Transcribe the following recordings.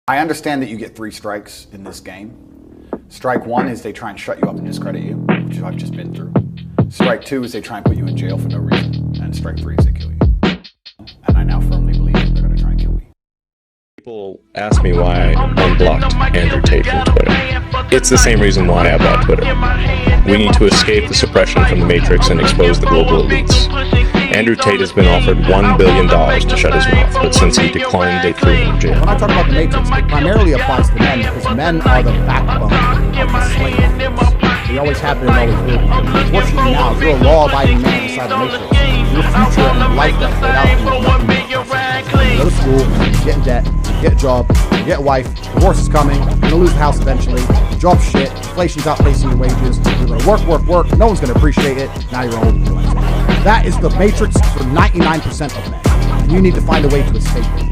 I understand that you get 3 strikes in this game. Strike 1 is they try and shut you up and discredit you, which I've just been through. Strike 2 is they try and put you in jail for no reason. And strike 3 is they kill you. And I now firmly believe that they're going to try and kill me. People ask me why I unblocked Andrew Tate from Twitter. It's the same reason why I bought Twitter. We need to escape the suppression from the Matrix and expose the global elites. Andrew Tate has been offered $1 billion to shut his mouth, but since he declined, they threw him in jail. When I talk about the Matrix, it primarily applies to men because men are the backbone of the slave force. They always have been and always will be. Unfortunately now, if you're a law-abiding man inside the Matrix, your future and the life that's laid out for you is nothing. You go to school, you get in debt, you get a job, you get a wife, divorce is coming, you're going to lose the house eventually, your job's shit, inflation's outpacing your wages, you're going to work, no one's going to appreciate it, now you're old. That is the Matrix for 99% of men, and you need to find a way to escape it.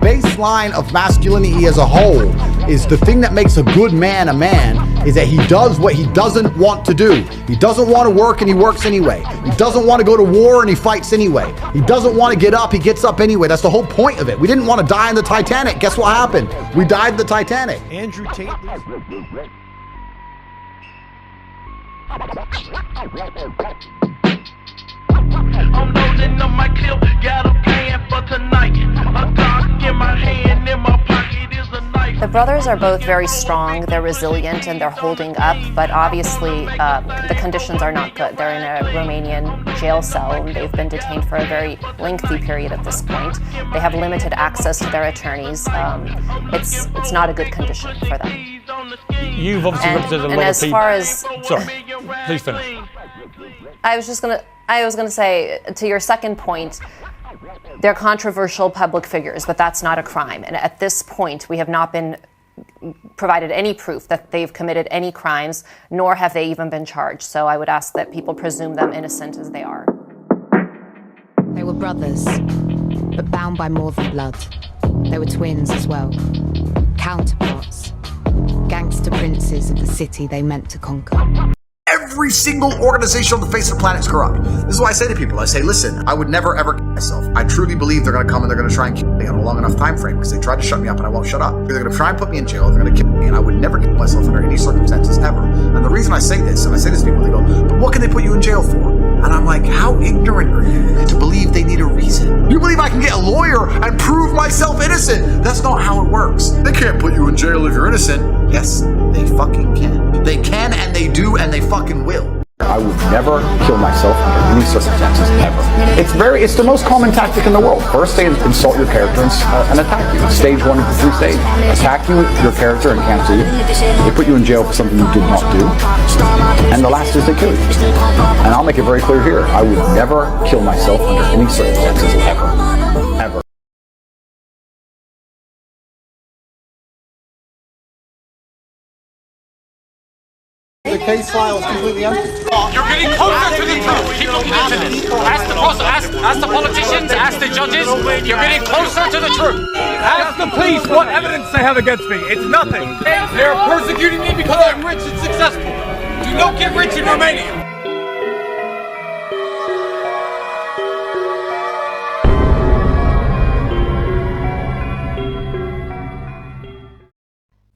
Baseline of masculinity as a whole is the thing that makes a good man a man is that he does what he doesn't want to do. He doesn't want to work and he works anyway. He doesn't want to go to war and he fights anyway. He doesn't want to get up, he gets up anyway. That's the whole point of it. We didn't want to die in the Titanic. Guess what happened? We died in the Titanic. Andrew Tate. I'm loading up my clip, got a plan for tonight. A dog in my hand, in my pocket is a knife. The brothers are both very strong, they're resilient, and they're holding up, but obviously the conditions are not good. They're in a Romanian jail cell, and they've been detained for a very lengthy period at this point. They have limited access to their attorneys. It's not a good condition for them. You've obviously represented a lot of people. Sorry, please finish. I was going to say, to your second point, they're controversial public figures, but that's not a crime. And at this point, we have not been provided any proof that they've committed any crimes, nor have they even been charged. So I would ask that people presume them innocent as they are. They were brothers, but bound by more than blood. They were twins as well, counterparts, gangster princes of the city they meant to conquer. Every single organization on the face of the planet is corrupt. This is why I say to people, I say, listen, I would never ever kill myself. I truly believe they're going to come and they're going to try and kill me on a long enough time frame because they tried to shut me up and I won't shut up. They're going to try and put me in jail, they're going to kill me, and I would never kill myself under any circumstances ever. And the reason I say this, and I say this to people, they go, but what can they put you in jail for? And I'm like, how ignorant are you to believe they need a reason? You believe I can get a lawyer and prove myself innocent? That's not how it works. They can't put you in jail if you're innocent. Yes, they fucking can. They can and they do and they fucking will. I would never kill myself under any circumstances, ever. It's the most common tactic in the world. First, they insult your character and attack you. Stage 1 of the 3 stage. Attack you, your character, and cancel you. They put you in jail for something you did not do. And the last is they kill you. And I'll make it very clear here, I would never kill myself under any circumstances, ever. Ever. The case file is completely empty. You're getting closer to the truth. Keep looking into this. Ask the politicians, ask the judges. You're getting closer to the truth. Ask the police what evidence they have against me. It's nothing. They're persecuting me because I'm rich and successful. You don't get rich in Romania.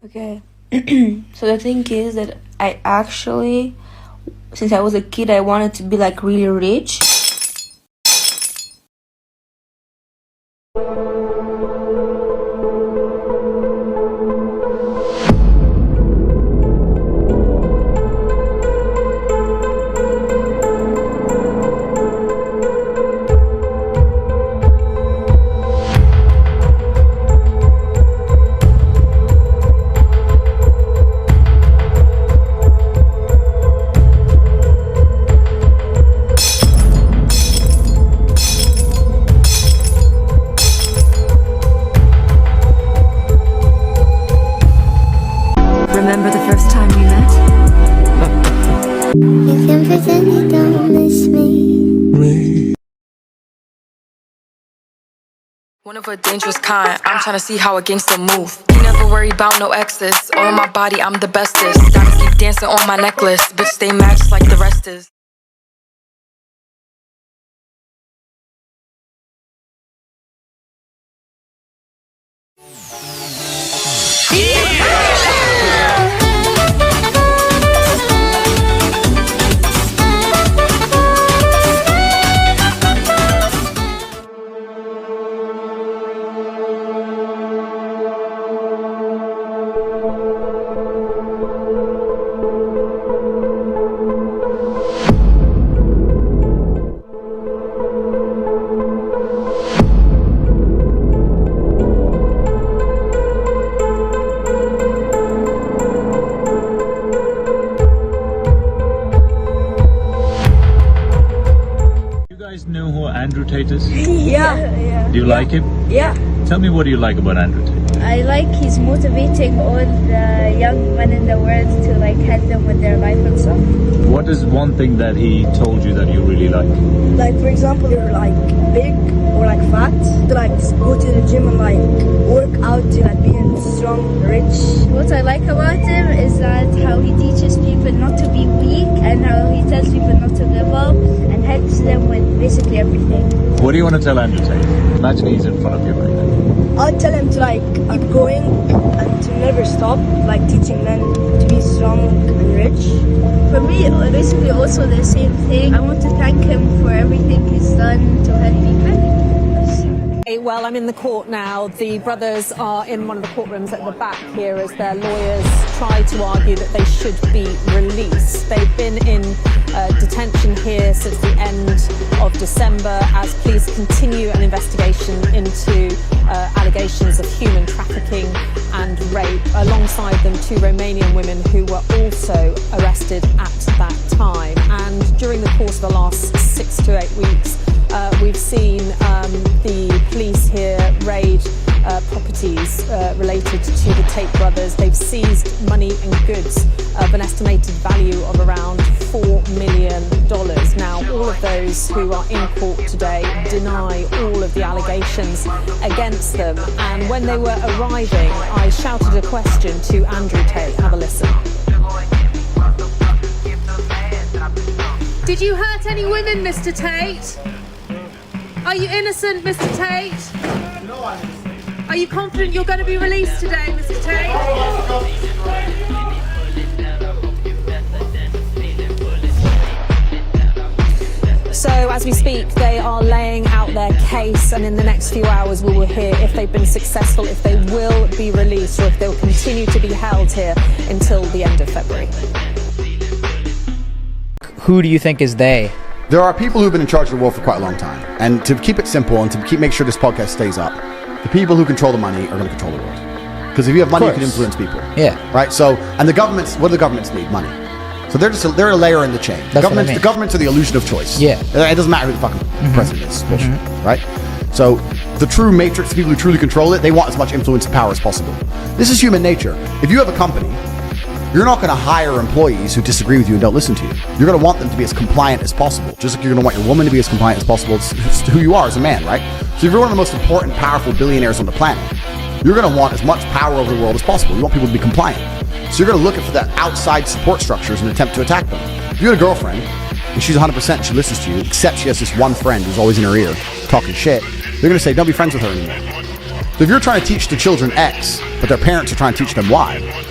Okay. So the thing is that I actually, since I was a kid, I wanted to be like really rich. Remember the first time we met? You can pretend you don't miss me. One of a dangerous kind. I'm trying to see how a gangster move. He never worry about no exes. All in my body, I'm the bestest. Diamonds keep dancing on my necklace. Bitch, stay matched like the rest is. Know who Andrew Tate is? Yeah. Do you like him? Yeah. Tell me, what do you like about Andrew Tate? I like he's motivating all the young men in the world to like help them with their life and stuff. What is one thing that he told you that you really like? Like for example, you're like big or like fat, to like go to the gym and like work out to like being strong, rich. What I like about him is that how he teaches people not to be weak and how he tells people not to give up and helps them with basically everything. What do you want to tell Andrew Tate? Imagine he's in front of you right now. I'd tell him to like keep going and to never stop, like teaching men to be strong and rich. For me, basically also the same thing. I want to thank him for everything he's done to help people. Well, I'm in the court now. The brothers are in one of the courtrooms at the back here as their lawyers try to argue that they should be released. They've been in detention here since the end of December as police continue an investigation into allegations of human trafficking and rape. Alongside them, 2 Romanian women who were also arrested at that time. And during the course of the last 6 to 8 weeks, we've seen the police here raid properties related to the Tate brothers. They've seized money and goods of an estimated value of around $4 million. Now, all of those who are in court today deny all of the allegations against them. And when they were arriving, I shouted a question to Andrew Tate. Have a listen. Did you hurt any women, Mr. Tate? Are you innocent, Mr. Tate? No, I'm innocent. Are you confident you're going to be released today, Mr. Tate? So as we speak, they are laying out their case, and in the next few hours we will hear if they've been successful, if they will be released, or if they'll continue to be held here until the end of February. Who do you think is they? There are people who've been in charge of the world for quite a long time. And to keep it simple and to make sure this podcast stays up, the people who control the money are going to control the world. Because if you have money, you can influence people. Yeah. Right? So, and the governments, what do the governments need? Money. So they're a layer in the chain. The governments are the illusion of choice. Yeah. It doesn't matter who the fucking president is. Bullshit. Right? So the true matrix, the people who truly control it, they want as much influence and power as possible. This is human nature. If you have a company, you're not going to hire employees who disagree with you and don't listen to you. You're going to want them to be as compliant as possible. Just like you're going to want your woman to be as compliant as possible. It's who you are as a man, right? So if you're one of the most important, powerful billionaires on the planet, you're going to want as much power over the world as possible. You want people to be compliant. So you're going to look for that outside support structures and attempt to attack them. If you have a girlfriend and she's 100% and she listens to you, except she has this one friend who's always in her ear talking shit, they're going to say, don't be friends with her anymore. So if you're trying to teach the children X, but their parents are trying to teach them Y,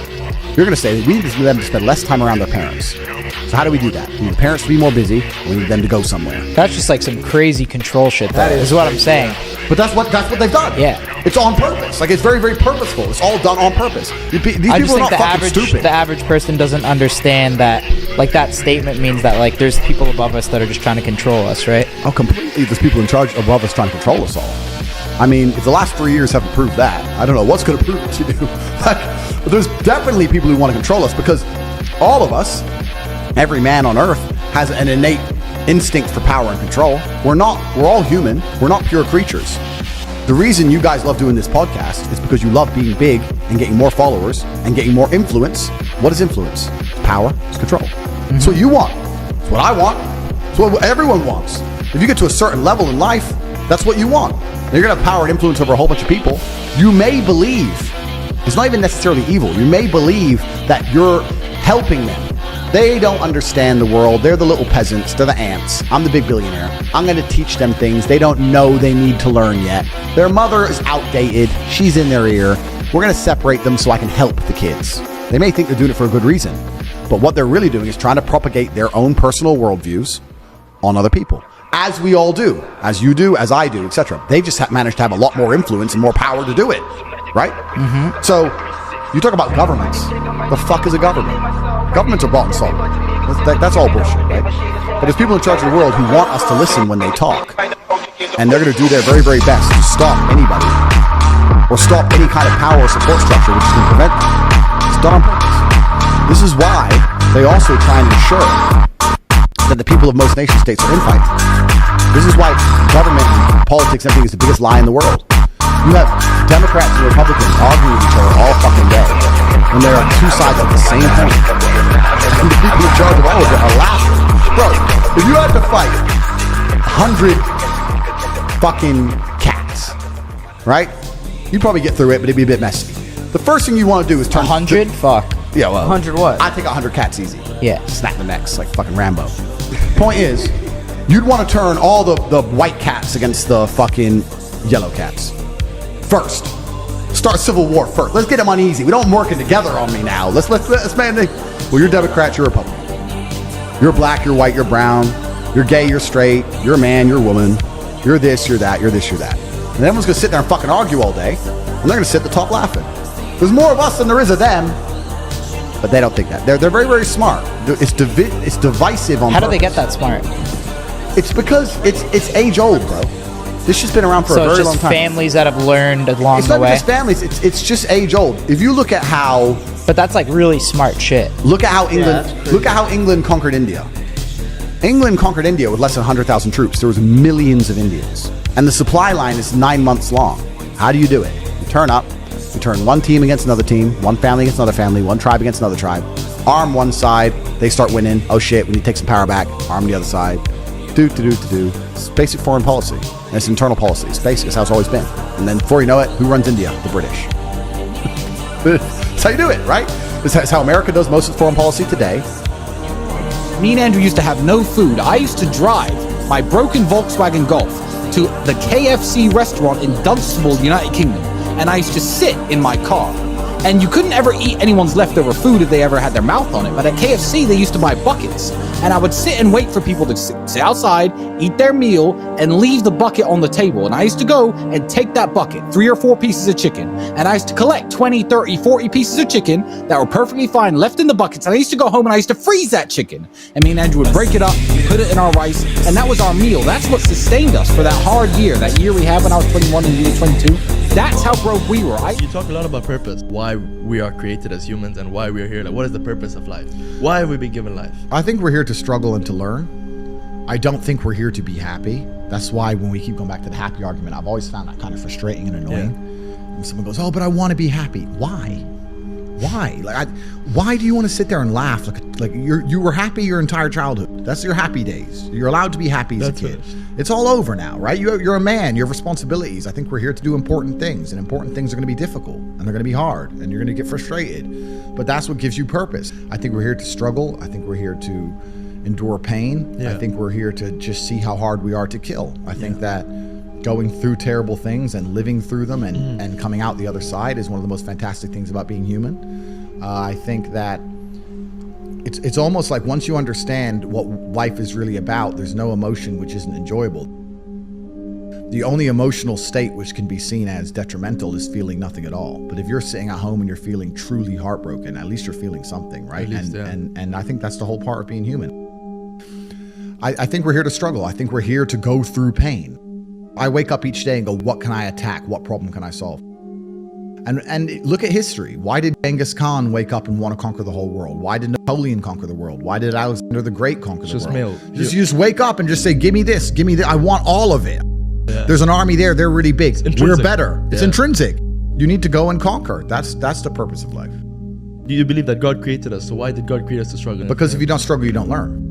you're going to say, we need them to spend less time around their parents. So how do we do that? We need the parents to be more busy, and we need them to go somewhere. That's just like some crazy control shit, though, is what I'm saying. But that's what they've done. Yeah. It's on purpose. Like, it's very, very purposeful. It's all done on purpose. These people I just are think not fucking stupid. the average person doesn't understand that, like, that statement means that, like, there's people above us that are just trying to control us, right? Oh, completely. There's people in charge above us trying to control us all. I mean, if the last 3 years haven't proved that, I don't know what's going to prove it to you. But there's definitely people who want to control us, because all of us, every man on earth, has an innate instinct for power and control. We're all human. We're not pure creatures. The reason you guys love doing this podcast is because you love being big and getting more followers and getting more influence. What is influence? Power. It's control. It's what you want. It's what I want. It's what everyone wants. If you get to a certain level in life, that's what you want. And you're going to have power and influence over a whole bunch of people. You may believe, it's not even necessarily evil, you may believe that you're helping them. They don't understand the world. They're the little peasants. They're the ants. I'm the big billionaire. I'm going to teach them things they don't know they need to learn yet. Their mother is outdated. She's in their ear. we're going to separate them so I can help the kids. They may think they're doing it for a good reason, but what they're really doing is trying to propagate their own personal worldviews on other people. As we all do, as you do, as I do, etc. They've just managed to have a lot more influence and more power to do it, right? Mm-hmm. So you talk about governments. The fuck is a government? Governments are bought and sold. That's all bullshit, right? But there's people in charge of the world who want us to listen when they talk, and they're going to do their very, very best to stop anybody or stop any kind of power or support structure which is going to prevent them. It's done on purpose. This is why they also try and ensure that the people of most nation states are infighting. This is why government and politics and everything is the biggest lie in the world. You have Democrats and Republicans arguing with each other all fucking day when there are two sides of the same coin. And the people in charge of all of it are laughing. Bro, if you had to fight 100 fucking cats, right? You'd probably get through it, but it'd be a bit messy. The first thing you want to do is turn 100? Fuck. Yeah, well, 100 what? I take 100 cats easy. Yeah. Snap the necks like fucking Rambo. Point is, you'd want to turn all the white cats against the fucking yellow cats. First. Start civil war first. Let's get them on easy. We don't working together on me now. Let's man. Well, you're Democrat, you're Republican. You're black, you're white, you're brown. You're gay, you're straight. You're a man, you're a woman. You're this, you're that, you're this, you're that. And everyone's gonna sit there and fucking argue all day, and they're gonna sit at the top laughing. There's more of us than there is of them. But they don't think that. They're very, very smart. It's divisive on purpose. How do they get that smart? It's because it's age old, bro. This shit's been around for a very long time. So it's just families that have learned along the way? It's not just families. It's just age old. If you look at how... But that's like really smart shit. Look at how England conquered India. England conquered India with less than 100,000 troops. There was millions of Indians. And the supply line is 9 months long. How do you do it? You turn up. You turn one team against another team, one family against another family, one tribe against another tribe. Arm one side, they start winning. Oh shit, we need to take some power back. Arm the other side. Do. It's basic foreign policy. And it's internal policy. It's basic. It's how it's always been. And then before you know it, who runs India? The British. That's how you do it, right? That's how America does most of its foreign policy today. Me and Andrew used to have no food. I used to drive my broken Volkswagen Golf to the KFC restaurant in Dunstable, United Kingdom. And I used to sit in my car. And you couldn't ever eat anyone's leftover food if they ever had their mouth on it. But at KFC, they used to buy buckets. And I would sit and wait for people to sit outside, eat their meal, and leave the bucket on the table. And I used to go and take that bucket, 3 or 4 pieces of chicken. And I used to collect 20, 30, 40 pieces of chicken that were perfectly fine left in the buckets. And I used to go home and I used to freeze that chicken. And me and Andrew would break it up, put it in our rice, and that was our meal. That's what sustained us for that hard year. That year we had when I was 21 and you were 22. That's how broke we were. You talk a lot about purpose, why we are created as humans and why we're here. Like, what is the purpose of life? Why have we been given life? I think we're here to struggle and to learn. I don't think we're here to be happy. That's why when we keep going back to the happy argument, I've always found that kind of frustrating and annoying. Yeah. When someone goes, oh, but I want to be happy. Why? Like, why do you want to sit there and laugh? Like you were happy your entire childhood. That's your happy days. You're allowed to be happy as a kid. It's all over now, right? You're a man. You have responsibilities. I think we're here to do important things, and important things are going to be difficult, and they're going to be hard, and you're going to get frustrated. But that's what gives you purpose. I think we're here to struggle. I think we're here to endure pain. Yeah. I think we're here to just see how hard we are to kill. I think that going through terrible things and living through them and coming out the other side is one of the most fantastic things about being human. I think that it's almost like once you understand what life is really about, there's no emotion which isn't enjoyable. The only emotional state which can be seen as detrimental is feeling nothing at all. But if you're sitting at home and you're feeling truly heartbroken, at least you're feeling something, right? And I think that's the whole part of being human. I think we're here to struggle. I think we're here to go through pain. I wake up each day and go, what can I attack? What problem can I solve? And look at history. Why did Genghis Khan wake up and want to conquer the whole world? Why did Napoleon conquer the world? Why did Alexander the Great conquer the world? You just wake up and just say, give me this, give me that. I want all of it. Yeah. There's an army there. They're really big. We're better. It's intrinsic. You need to go and conquer. That's the purpose of life. Do you believe that God created us? So why did God create us to struggle? Because if you don't struggle, you don't learn.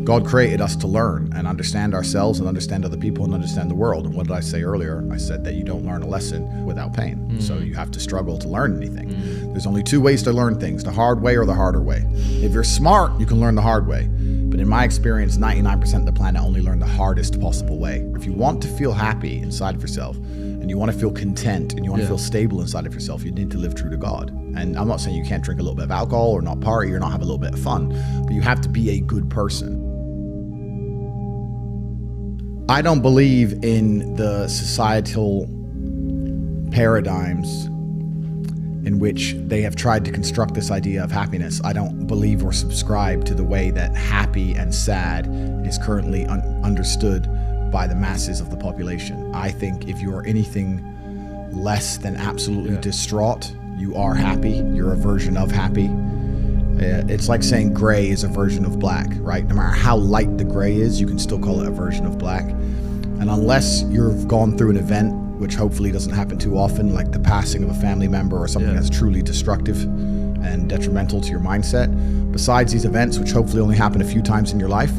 God created us to learn and understand ourselves and understand other people and understand the world. And what did I say earlier? I said that you don't learn a lesson without pain. So you have to struggle to learn anything. There's only 2 ways to learn things, the hard way or the harder way. If you're smart, you can learn the hard way. But in my experience, 99% of the planet only learn the hardest possible way. If you want to feel happy inside of yourself and and you want to feel content and you want to feel stable inside of yourself, you need to live true to God. And I'm not saying you can't drink a little bit of alcohol or not party or not have a little bit of fun, but you have to be a good person. I don't believe in the societal paradigms in which they have tried to construct this idea of happiness. I don't believe or subscribe to the way that happy and sad is currently understood by the masses of the population. I think if you are anything less than absolutely distraught, you are happy. You're a version of happy. It's like saying gray is a version of black, right? No matter how light the gray is, you can still call it a version of black. And unless you've gone through an event, which hopefully doesn't happen too often, like the passing of a family member or something that's truly destructive and detrimental to your mindset, besides these events, which hopefully only happen a few times in your life,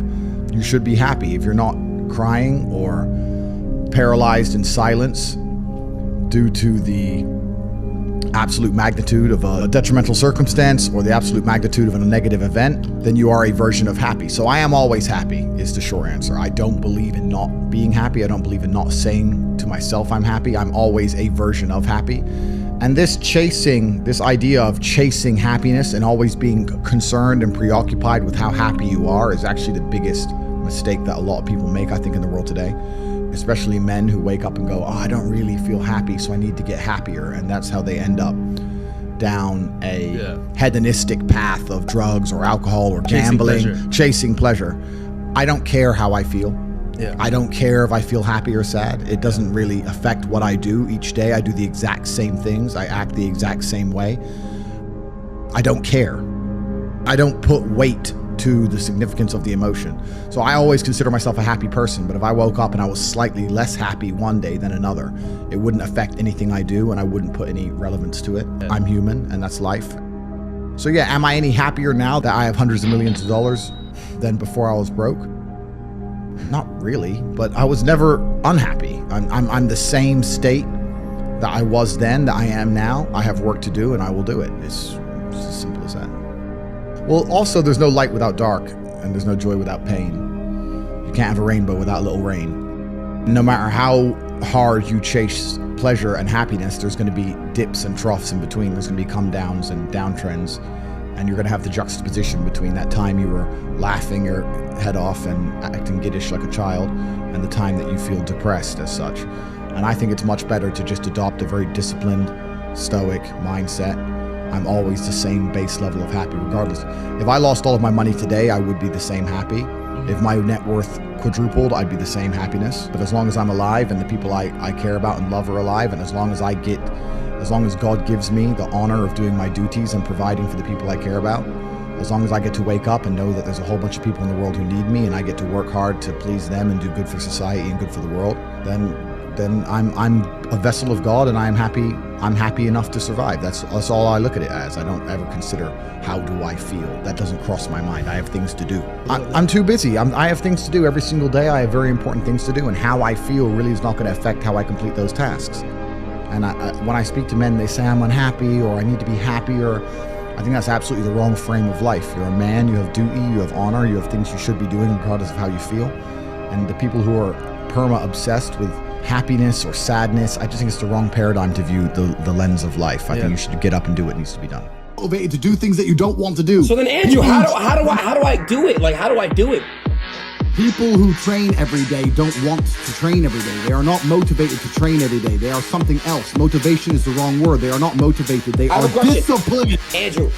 you should be happy. If you're not crying or paralyzed in silence due to the absolute magnitude of a detrimental circumstance or the absolute magnitude of a negative event, then you are a version of happy. So I am always happy is the short answer. I don't believe in not being happy. I don't believe in not saying to myself I'm happy. I'm always a version of happy. And this idea of chasing happiness and always being concerned and preoccupied with how happy you are is actually the biggest mistake that a lot of people make, I think, in the world today. Especially men who wake up and go, oh, I don't really feel happy, so I need to get happier. And that's how they end up down a hedonistic path of drugs or alcohol or gambling, chasing pleasure. I don't care how I feel. I don't care if I feel happy or sad. It doesn't really affect what I do each day. I do the exact same things. I act the exact same way. I don't care. I don't put weight to the significance of the emotion. So I always consider myself a happy person, but if I woke up and I was slightly less happy one day than another, it wouldn't affect anything I do and I wouldn't put any relevance to it. I'm human and that's life. So yeah, am I any happier now that I have hundreds of millions of dollars than before I was broke? Not really, but I was never unhappy. I'm the same state that I was then that I am now. I have work to do and I will do it. It's as simple as that. Well, also, there's no light without dark, and there's no joy without pain. You can't have a rainbow without a little rain. No matter how hard you chase pleasure and happiness, there's going to be dips and troughs in between. There's going to be come downs and downtrends, and you're going to have the juxtaposition between that time you were laughing your head off and acting giddish like a child, and the time that you feel depressed as such. And I think it's much better to just adopt a very disciplined, stoic mindset. I'm always the same base level of happy regardless. If I lost all of my money today, I would be the same happy. If my net worth quadrupled, I'd be the same happiness. But as long as I'm alive and the people I care about and love are alive, and as long as God gives me the honor of doing my duties and providing for the people I care about, as long as I get to wake up and know that there's a whole bunch of people in the world who need me and I get to work hard to please them and do good for society and good for the world, then I'm a vessel of God and I'm happy enough to survive. That's all I look at it as. I don't ever consider how do I feel. That doesn't cross my mind. I have things to do. I'm too busy. I have things to do every single day. I have very important things to do, and how I feel really is not going to affect how I complete those tasks. And when I speak to men, they say I'm unhappy or I need to be happier. I think that's absolutely the wrong frame of life. You're a man, you have duty, you have honor, you have things you should be doing regardless of how you feel. And the people who are perma-obsessed with happiness or sadness, I just think it's the wrong paradigm to view the lens of life. I think you should get up and do what needs to be done. Motivated to do things that you don't want to do. So then, Andrew, how do I do it? Like, how do I do it? People who train every day don't want to train every day. They are not motivated to train every day. They are something else. Motivation is the wrong word. They are not motivated. They are disciplined. Andrew,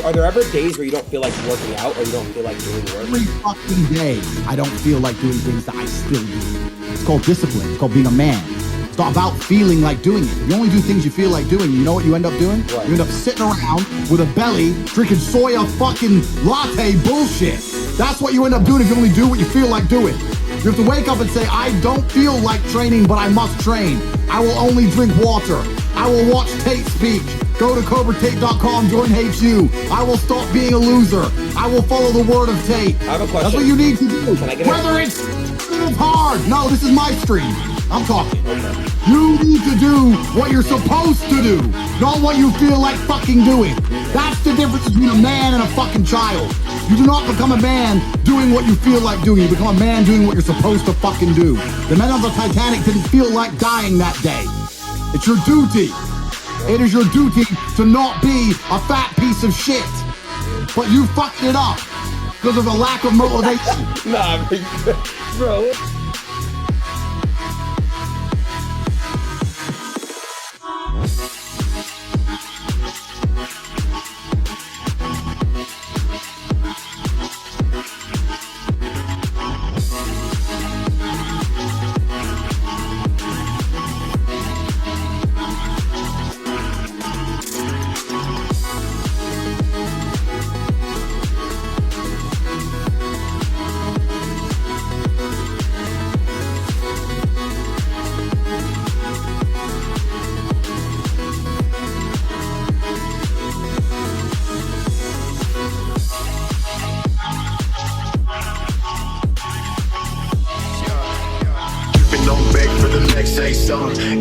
are there ever days where you don't feel like working out or you don't feel like doing work? Every fucking day, I don't feel like doing things that I still do. It's called discipline. It's called being a man. It's not about feeling like doing it. You only do things you feel like doing. You know what you end up doing? What? You end up sitting around with a belly, drinking soya fucking latte bullshit. That's what you end up doing if you only do what you feel like doing. You have to wake up and say, I don't feel like training, but I must train. I will only drink water. I will watch Tate speak. Go to CobraTate.com, join HU. I will stop being a loser. I will follow the word of Tate. I have a question. That's what you need to do. Can I get Whether it's hard. No, this is my stream. I'm talking. Okay. You need to do what you're supposed to do, not what you feel like fucking doing. That's the difference between a man and a fucking child. You do not become a man doing what you feel like doing. You become a man doing what you're supposed to fucking do. The men on the Titanic didn't feel like dying that day. It's your duty. It is your duty to not be a fat piece of shit. But you fucked it up because of a lack of motivation. Nah, bro.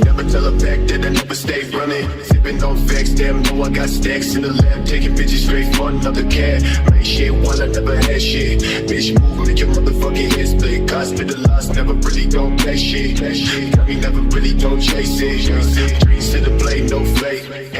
Never tell her back that I never stay running. Sipping on facts, damn, know I got stacks in the lab. Taking bitches straight for another cat. Make shit while I never had shit. Bitch, move, make your motherfucking head split. Hospitalized, never really don't pay shit. I mean, never really don't chase it. Dreams to the plate, no fate.